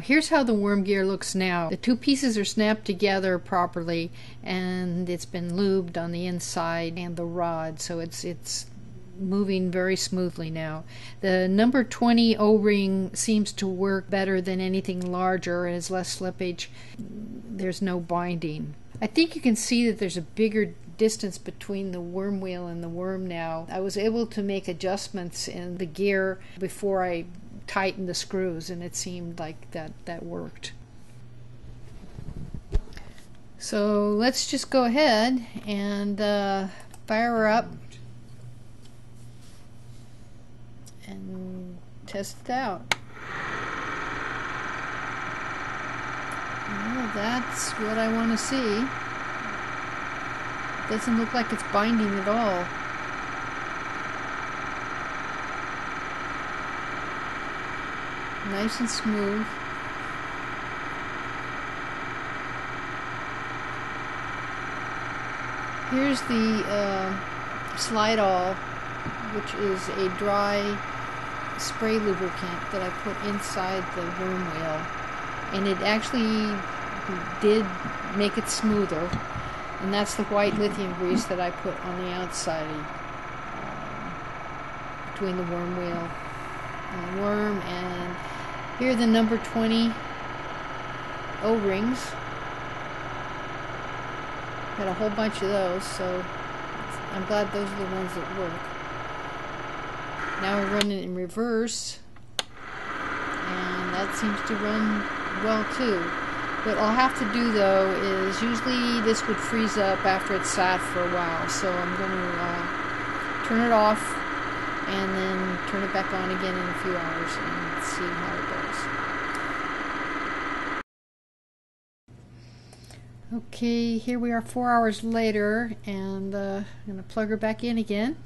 Here's how the worm gear looks now. The two pieces are snapped together properly, and it's been lubed on the inside and the rod, so it's moving very smoothly now. The number 20 O-ring seems to work better than anything larger. It has less slippage. There's no binding. I think you can see that there's a bigger distance between the worm wheel and the worm now. I was able to make adjustments in the gear before I tightened the screws, and it seemed like that worked. So let's just go ahead and fire her up and test it out. Well, that's what I want to see. It doesn't look like it's binding at all. Nice and smooth. Here's the slide all, which is a dry spray lubricant that I put inside the worm wheel, and it actually did make it smoother. And that's the white lithium grease that I put on the outside between the worm wheel and the worm. And here are the number 20 O-rings. Got a whole bunch of those, so I'm glad those are the ones that work. Now we're running in reverse, and that seems to run well too. What I'll have to do though is, usually this would freeze up after it's sat for a while, so I'm going to turn it off and then turn it back on again in a few hours and see how it goes. Okay, here we are 4 hours later, and I'm going to plug her back in again.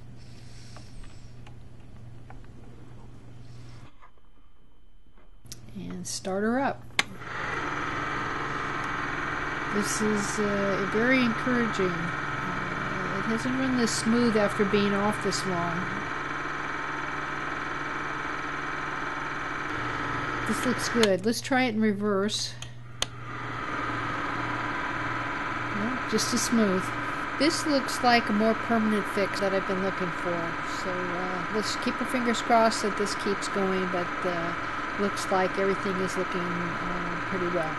And start her up. This is very encouraging. It hasn't run this smooth after being off this long. This looks good. Let's try it in reverse. Well, just as smooth. This looks like a more permanent fix that I've been looking for. So let's keep our fingers crossed that this keeps going, but looks like everything is looking pretty well.